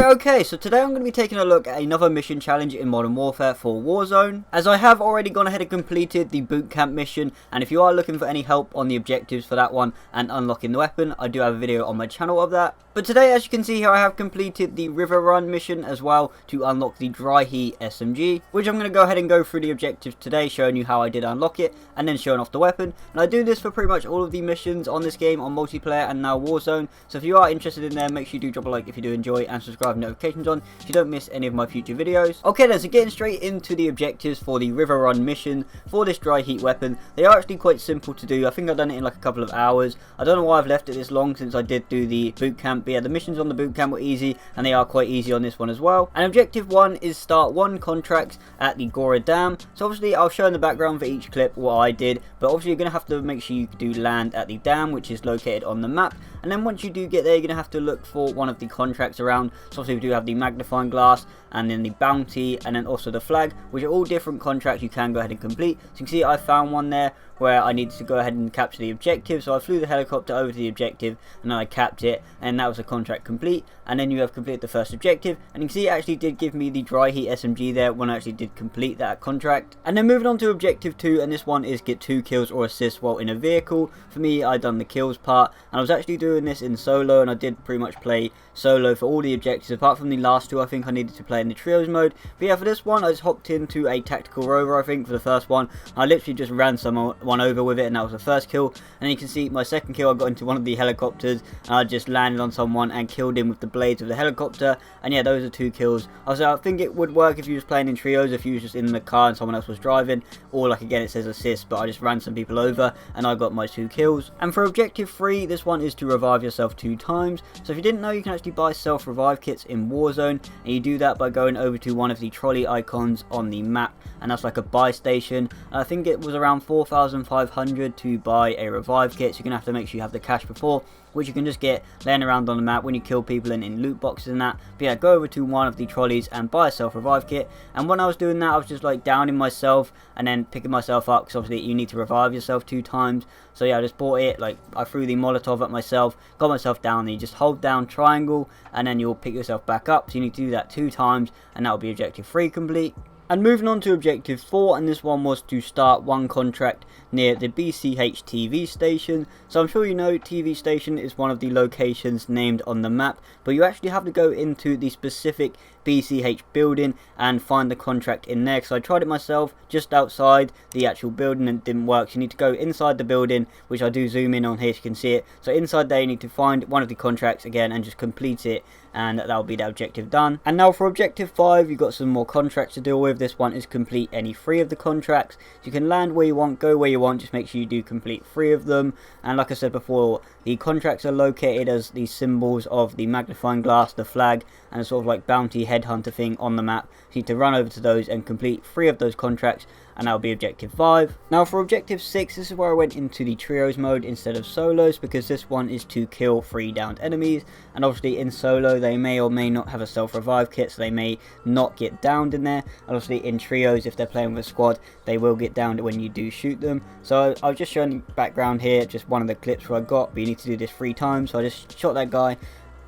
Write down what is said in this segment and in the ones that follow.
Right, okay, so today I'm going to be taking a look at another mission challenge in Modern Warfare for Warzone, as I have already gone ahead and completed the boot camp mission, and if you are looking for any help on the objectives for that one and unlocking the weapon, I do have a video on my channel of that. But today, as you can see here, I have completed the river run mission as well to unlock the dry heat SMG, which I'm going to go ahead and go through the objectives today, showing you how I did unlock it, and then showing off the weapon. And I do this for pretty much all of the missions on this game on multiplayer and now Warzone, so if you are interested in there, make sure you do drop a like if you do enjoy, and subscribe, notifications on so you don't miss any of my future videos. Okay then, so getting straight into the objectives for the river run mission for this dry heat weapon. They are actually quite simple to do. I think I've done it in like a couple of hours. I don't know why I've left it this long since I did do the boot camp, but yeah, the missions on the boot camp were easy, and they are quite easy on this one as well. And objective 1 is start 1 contracts at the Gora Dam. So obviously I'll show in the background for each clip what I did, but obviously you're going to have to make sure you do land at the dam, which is located on the map. And then once you do get there, you're going to have to look for one of the contracts around. So obviously we do have the magnifying glass, and then the bounty, and then also the flag, which are all different contracts you can go ahead and complete. So you can see I found one there where I needed to go ahead and capture the objective, so I flew the helicopter over to the objective and then I capped it, and that was a contract complete. And then you have completed the first objective, and you can see it actually did give me the dry heat SMG there when I actually did complete that contract. And then moving on to objective 2, and this one is get 2 kills or assists while in a vehicle. For me, I done the kills part, and I was actually doing this in solo, and I did pretty much play solo for all the objectives apart from the last 2. I think I needed to play in the trios mode, but yeah, for this one I just hopped into a tactical rover. I think for the first one I literally just ran someone over with it, and that was the first kill. And you can see my second kill, I got into one of the helicopters and I just landed on someone and killed him with the blades of the helicopter. And yeah, those are 2 kills. Also, I think it would work if you was playing in trios, if you was just in the car and someone else was driving, or like again it says assist, but I just ran some people over and I got my 2 kills. And for objective 3, this one is to revive yourself 2 times. So if you didn't know, you can actually buy self revive kits in Warzone, and you do that by going over to one of the trolley icons on the map, and that's like a buy station. I think it was around 4,500 to buy a revive kit, so you're gonna have to make sure you have the cash before, which you can just get laying around on the map when you kill people and in loot boxes and that. But yeah, go over to one of the trolleys and buy a self revive kit. And when I was doing that, I was just like downing myself and then picking myself up, because obviously you need to revive yourself 2 times. So yeah, I just bought it, like I threw the Molotov at myself, got myself down, and you just hold down triangle and then you'll pick yourself back up. So you need to do that 2 times, and that will be objective 3 complete. And moving on to objective 4, and this one was to start 1 contract near the BCH TV station. So I'm sure you know TV station is one of the locations named on the map, but you actually have to go into the specific BCH building and find the contract in there, because I tried it myself just outside the actual building and it didn't work. So you need to go inside the building, which I do zoom in on here so you can see it. So inside there you need to find one of the contracts again and just complete it, and that'll be the objective done. And now for objective 5, you've got some more contracts to deal with. This one is complete any 3 of the contracts. So you can land where you want, go where you want, just make sure you do complete 3 of them. And like I said before, the contracts are located as the symbols of the magnifying glass, the flag, and a sort of like bounty headhunter thing on the map. So you need to run over to those and complete 3 of those contracts, and that'll be objective 5. Now for objective 6, this is where I went into the trios mode instead of solos, because this one is to kill 3 downed enemies, and obviously in solo they may or may not have a self revive kit, so they may not get downed in there. And obviously in trios, if they're playing with a squad, they will get downed when you do shoot them. So I'll just show in the background here just one of the clips where I got, but you need to do this 3 times. So I just shot that guy,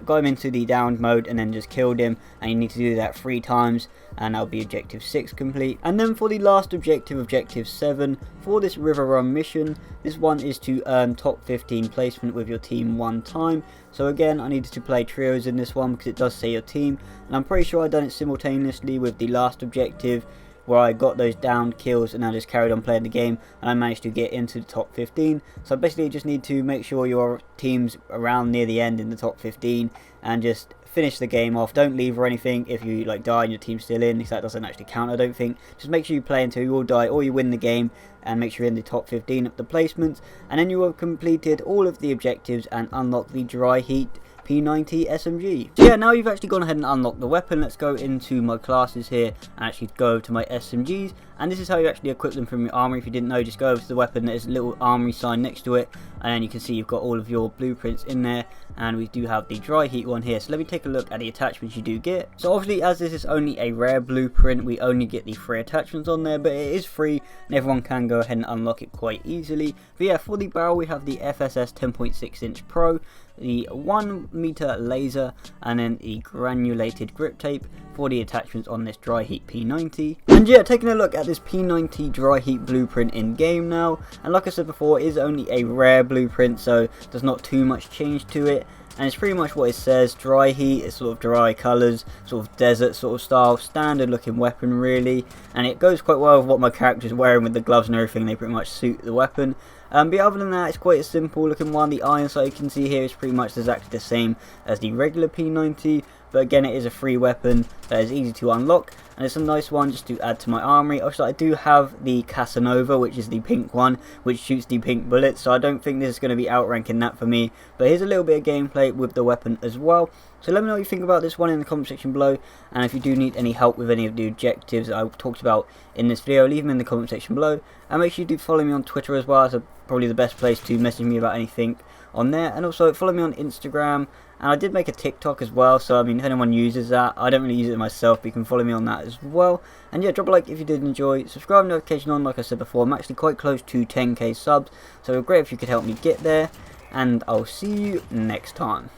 got him into the downed mode, and then just killed him, and you need to do that 3 times, and that'll be objective 6 complete. And then for the last objective, objective 7, for this river run mission, this one is to earn top 15 placement with your team 1 time. So again, I needed to play trios in this one because it does say your team, and I'm pretty sure I done it simultaneously with the last objective, where I got those downed kills and I just carried on playing the game, and I managed to get into the top 15. So basically you just need to make sure your team's around near the end in the top 15 and just finish the game off. Don't leave or anything. If you like die and your team's still in, because that doesn't actually count, I don't think. Just make sure you play until you all die or you win the game, and make sure you're in the top 15 of the placements, and then you have completed all of the objectives and unlocked the dry heat P90 SMG. So yeah, now you've actually gone ahead and unlocked the weapon. Let's go into my classes here and actually go to my SMGs, and this is how you actually equip them from your armory. If you didn't know, just go over to the weapon, there's a little armory sign next to it, and then you can see you've got all of your blueprints in there, and we do have the dry heat one here. So let me take a look at the attachments you do get. So obviously, as this is only a rare blueprint, we only get the 3 attachments on there, but it is free and everyone can go ahead and unlock it quite easily. But yeah, for the barrel we have the FSS 10.6 inch Pro, the 1 meter laser, and then the granulated grip tape for the attachments on this dry heat P90. And yeah, taking a look at this P90 dry heat blueprint in game now, and like I said before, it is only a rare blueprint, so there's not too much change to it. And it's pretty much what it says, dry heat, it's sort of dry colours, sort of desert sort of style, standard looking weapon really, and it goes quite well with what my character's wearing with the gloves and everything. They pretty much suit the weapon. But other than that, it's quite a simple looking one. The iron sight you can see here is pretty much exactly the same as the regular P90, but again it is a free weapon that is easy to unlock, and it's a nice one just to add to my armory. Also, I do have the Casanova, which is the pink one, which shoots the pink bullets, so I don't think this is going to be outranking that for me. But here's a little bit of gameplay with the weapon as well. So let me know what you think about this one in the comment section below, and if you do need any help with any of the objectives I talked about in this video, leave them in the comment section below, and make sure you do follow me on Twitter as well. It's probably the best place to message me about anything on there, and also follow me on Instagram, and I did make a TikTok as well, so I mean if anyone uses that, I don't really use it myself, but you can follow me on that as well. And yeah, drop a like if you did enjoy, subscribe, notification on. Like I said before, I'm actually quite close to 10k subs, so it would be great if you could help me get there, and I'll see you next time.